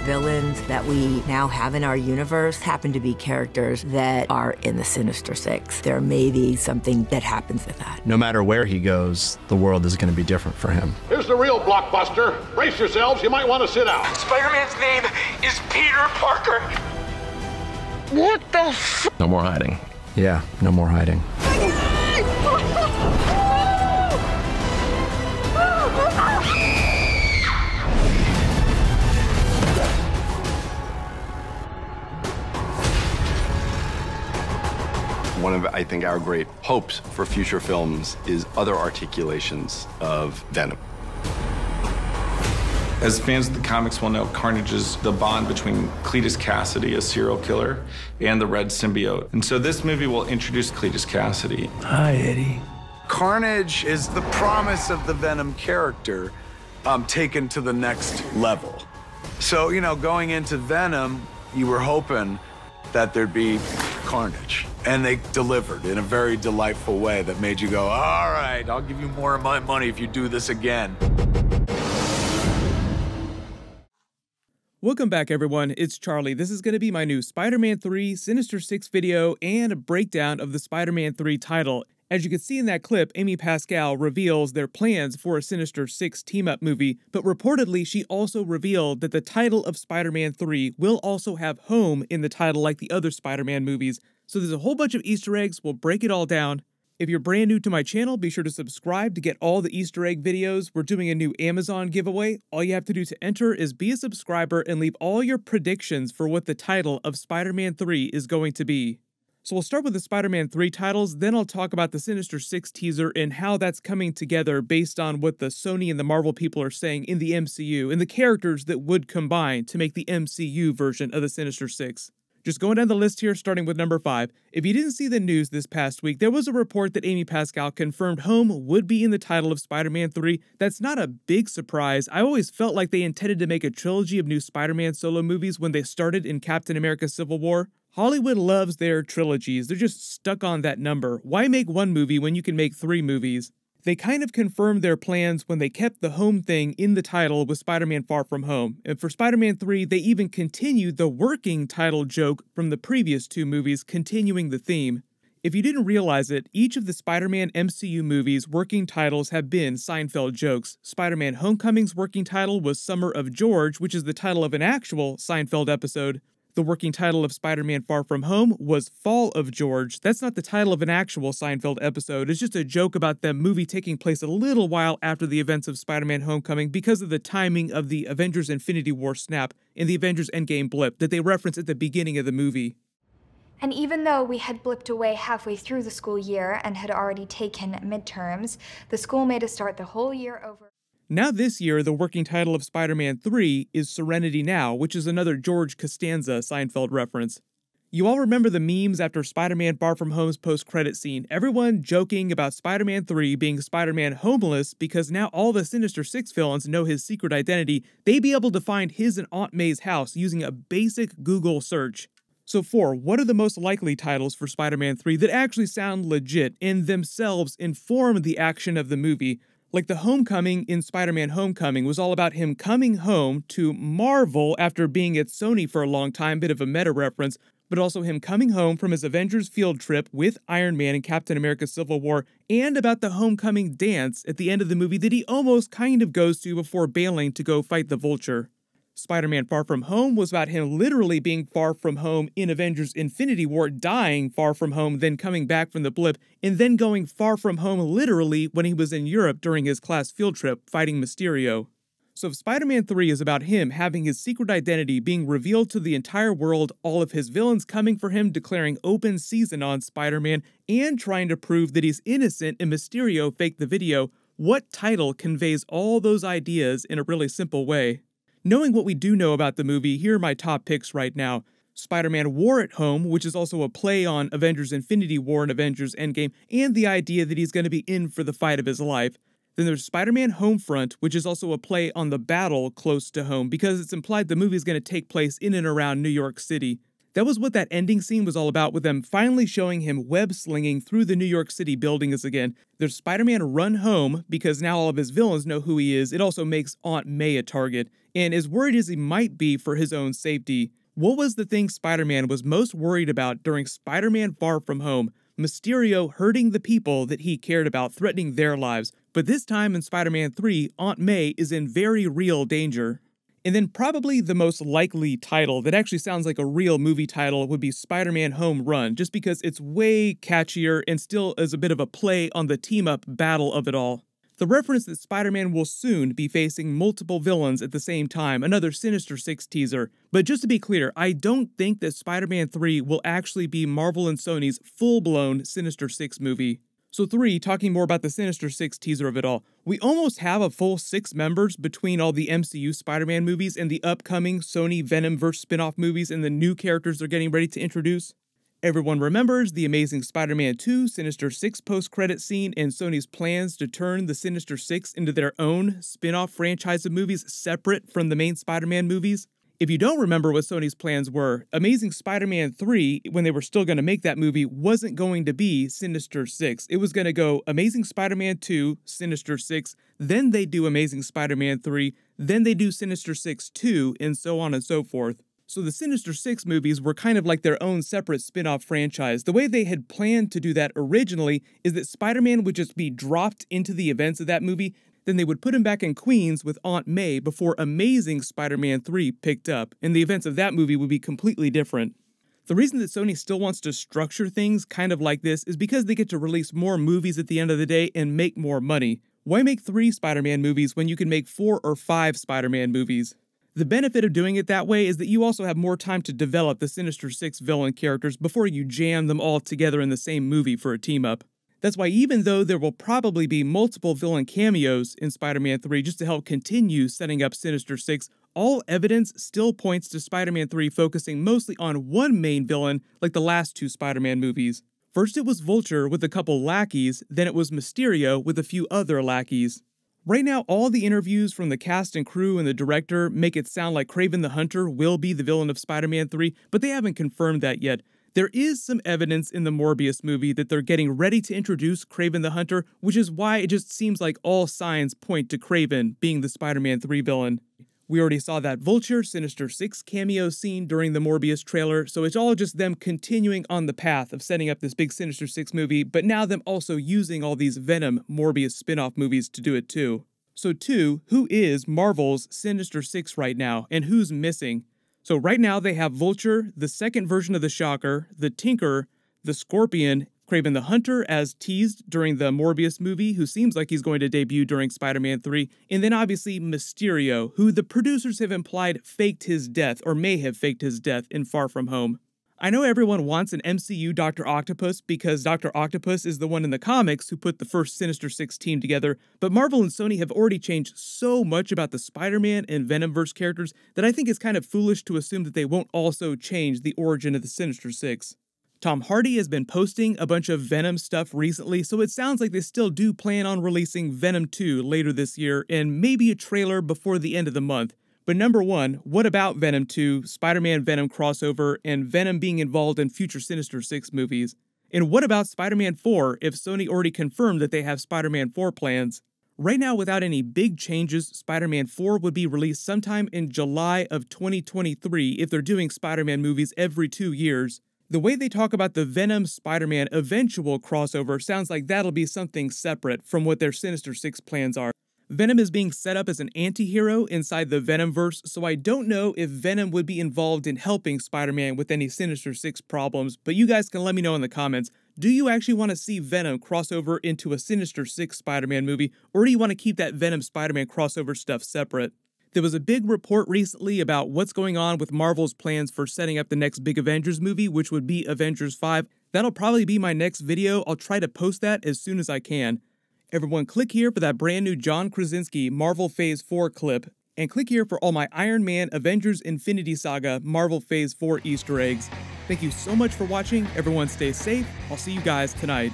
villains that we now have in our universe happen to be characters that are in the Sinister Six. There may be something that happens with that. No matter where he goes, the world is going to be different for him. Here's the real blockbuster. Brace yourselves, you might want to sit down. Spider-Man's name is Peter Parker. What the f? No more hiding. Yeah, no more hiding. One of, I think, our great hopes for future films is other articulations of Venom. As fans of the comics will know, Carnage is the bond between Cletus Cassidy, a serial killer, and the Red Symbiote. And so this movie will introduce Cletus Cassidy. Hi, Eddie. Carnage is the promise of the Venom character taken to the next level. So, you know, going into Venom, you were hoping that there'd be Carnage. And they delivered in a very delightful way that made you go, all right, I'll give you more of my money if you do this again. Welcome back, everyone. It's Charlie. This is going to be my new Spider-Man 3 Sinister Six video and a breakdown of the Spider-Man 3 title. As you can see in that clip, Amy Pascal reveals their plans for a Sinister Six team-up movie, but reportedly she also revealed that the title of Spider-Man 3 will also have home in the title like the other Spider-Man movies. So there's a whole bunch of Easter eggs. We'll break it all down. If you're brand new to my channel, be sure to subscribe to get all the Easter egg videos. We're doing a new Amazon giveaway. All you have to do to enter is be a subscriber and leave all your predictions for what the title of Spider-Man 3 is going to be. So we'll start with the Spider-Man 3 titles, then I'll talk about the Sinister Six teaser and how that's coming together based on what the Sony and the Marvel people are saying in the MCU and the characters that would combine to make the MCU version of the Sinister Six. Just going down the list here, starting with number 5. If you didn't see the news this past week, there was a report that Amy Pascal confirmed home would be in the title of Spider-Man 3. That's not a big surprise. I always felt like they intended to make a trilogy of new Spider-Man solo movies when they started in Captain America Civil War. Hollywood loves their trilogies. They're just stuck on that number. Why make one movie when you can make 3 movies? They kind of confirmed their plans when they kept the home thing in the title with Spider-Man Far From Home. And for Spider-Man 3, they even continued the working title joke from the previous 2 movies, continuing the theme. If you didn't realize it, each of the Spider-Man MCU movies' working titles have been Seinfeld jokes. Spider-Man Homecoming's working title was Summer of George, which is the title of an actual Seinfeld episode. The working title of Spider-Man Far From Home was Fall of George. That's not the title of an actual Seinfeld episode. It's just a joke about the movie taking place a little while after the events of Spider-Man Homecoming because of the timing of the Avengers Infinity War snap and the Avengers Endgame blip that they reference at the beginning of the movie. And even though we had blipped away halfway through the school year and had already taken midterms, the school made us start the whole year over. Now this year, the working title of Spider-Man 3 is Serenity Now, which is another George Costanza Seinfeld reference. You all remember the memes after Spider-Man Far From Home's post-credit scene, everyone joking about Spider-Man 3 being Spider-Man homeless because now all the Sinister Six villains know his secret identity. They'd be able to find his and Aunt May's house using a basic Google search. So 4, what are the most likely titles for Spider-Man 3 that actually sound legit and themselves inform the action of the movie? Like the Homecoming in Spider-Man Homecoming was all about him coming home to Marvel after being at Sony for a long time, bit of a meta reference, but also him coming home from his Avengers field trip with Iron Man and Captain America Civil War, and about the Homecoming dance at the end of the movie that he almost kind of goes to before bailing to go fight the Vulture. Spider-Man Far From Home was about him literally being far from home in Avengers Infinity War, dying far from home, then coming back from the blip, and then going far from home literally when he was in Europe during his class field trip fighting Mysterio. So if Spider-Man 3 is about him having his secret identity being revealed to the entire world, all of his villains coming for him, declaring open season on Spider-Man, and trying to prove that he's innocent and Mysterio faked the video, what title conveys all those ideas in a really simple way? Knowing what we do know about the movie, here are my top picks right now. Spider-Man War at Home, which is also a play on Avengers Infinity War and Avengers Endgame, and the idea that he's going to be in for the fight of his life. Then there's Spider-Man Homefront, which is also a play on the battle close to home, because it's implied the movie is going to take place in and around New York City. That was what that ending scene was all about, with them finally showing him web-slinging through the New York City buildings again. There's Spider-Man Run Home, because now all of his villains know who he is. It also makes Aunt May a target. And as worried as he might be for his own safety, what was the thing Spider-Man was most worried about during Spider-Man Far From Home? Mysterio hurting the people that he cared about, threatening their lives. But this time in Spider-Man 3, Aunt May is in very real danger. And then probably the most likely title that actually sounds like a real movie title would be Spider-Man Home Run, just because it's way catchier and still is a bit of a play on the team-up battle of it all. The reference that Spider-Man will soon be facing multiple villains at the same time, another Sinister Six teaser. But just to be clear, I don't think that Spider-Man 3 will actually be Marvel and Sony's full-blown Sinister Six movie. So 3, talking more about the Sinister Six teaser of it all, we almost have a full 6 members between all the MCU Spider-Man movies and the upcoming Sony Venomverse spin-off movies and the new characters they're getting ready to introduce. Everyone remembers the Amazing Spider-Man 2 Sinister Six post-credit scene and Sony's plans to turn the Sinister Six into their own spin-off franchise of movies separate from the main Spider-Man movies. If you don't remember what Sony's plans were, Amazing Spider-Man 3, when they were still going to make that movie, wasn't going to be Sinister Six. It was going to go Amazing Spider-Man 2, Sinister Six, then they do Amazing Spider-Man 3, then they do Sinister Six 2, and so on and so forth. So the Sinister Six movies were kind of like their own separate spin-off franchise. The way they had planned to do that originally is that Spider-Man would just be dropped into the events of that movie, then they would put him back in Queens with Aunt May before Amazing Spider-Man 3 picked up, and the events of that movie would be completely different. The reason that Sony still wants to structure things kind of like this is because they get to release more movies at the end of the day and make more money. Why make 3 Spider-Man movies when you can make 4 or 5 Spider-Man movies? The benefit of doing it that way is that you also have more time to develop the Sinister Six villain characters before you jam them all together in the same movie for a team-up. That's why even though there will probably be multiple villain cameos in Spider-Man 3 just to help continue setting up Sinister Six, all evidence still points to Spider-Man 3 focusing mostly on one main villain like the last 2 Spider-Man movies. First it was Vulture with a couple lackeys, then it was Mysterio with a few other lackeys. Right now, all the interviews from the cast and crew and the director make it sound like Kraven the Hunter will be the villain of Spider-Man 3, but they haven't confirmed that yet. There is some evidence in the Morbius movie that they're getting ready to introduce Kraven the Hunter, which is why it just seems like all signs point to Kraven being the Spider-Man 3 villain. We already saw that Vulture Sinister Six cameo scene during the Morbius trailer, so it's all just them continuing on the path of setting up this big Sinister Six movie, but now them also using all these Venom Morbius spin-off movies to do it too. So 2, who is Marvel's Sinister Six right now, and who's missing? So right now they have Vulture, the second version of the Shocker, the Tinker, the Scorpion, Kraven the Hunter as teased during the Morbius movie, who seems like he's going to debut during Spider-Man 3, and then obviously Mysterio, who the producers have implied faked his death, or may have faked his death in Far From Home. I know everyone wants an MCU Dr. Octopus because Dr. Octopus is the one in the comics who put the first Sinister Six team together, but Marvel and Sony have already changed so much about the Spider-Man and Venomverse characters that I think it's kind of foolish to assume that they won't also change the origin of the Sinister Six. Tom Hardy has been posting a bunch of Venom stuff recently, so it sounds like they still do plan on releasing Venom 2 later this year and maybe a trailer before the end of the month. But number 1, what about Venom 2, Spider-Man Venom crossover, and Venom being involved in future Sinister Six movies? And what about Spider-Man 4 if Sony already confirmed that they have Spider-Man 4 plans? Right now, without any big changes, Spider-Man 4 would be released sometime in July of 2023 if they're doing Spider-Man movies every 2 years. The way they talk about the Venom Spider-Man eventual crossover sounds like that'll be something separate from what their Sinister Six plans are. Venom is being set up as an anti-hero inside the Venomverse, so I don't know if Venom would be involved in helping Spider-Man with any Sinister Six problems, but you guys can let me know in the comments. Do you actually want to see Venom cross over into a Sinister Six Spider-Man movie, or do you want to keep that Venom Spider-Man crossover stuff separate? There was a big report recently about what's going on with Marvel's plans for setting up the next big Avengers movie, which would be Avengers 5. That'll probably be my next video. I'll try to post that as soon as I can. Everyone click here for that brand new John Krasinski Marvel Phase 4 clip, and click here for all my Iron Man Avengers Infinity Saga Marvel Phase 4 Easter eggs. Thank you so much for watching. Everyone stay safe. I'll see you guys tonight.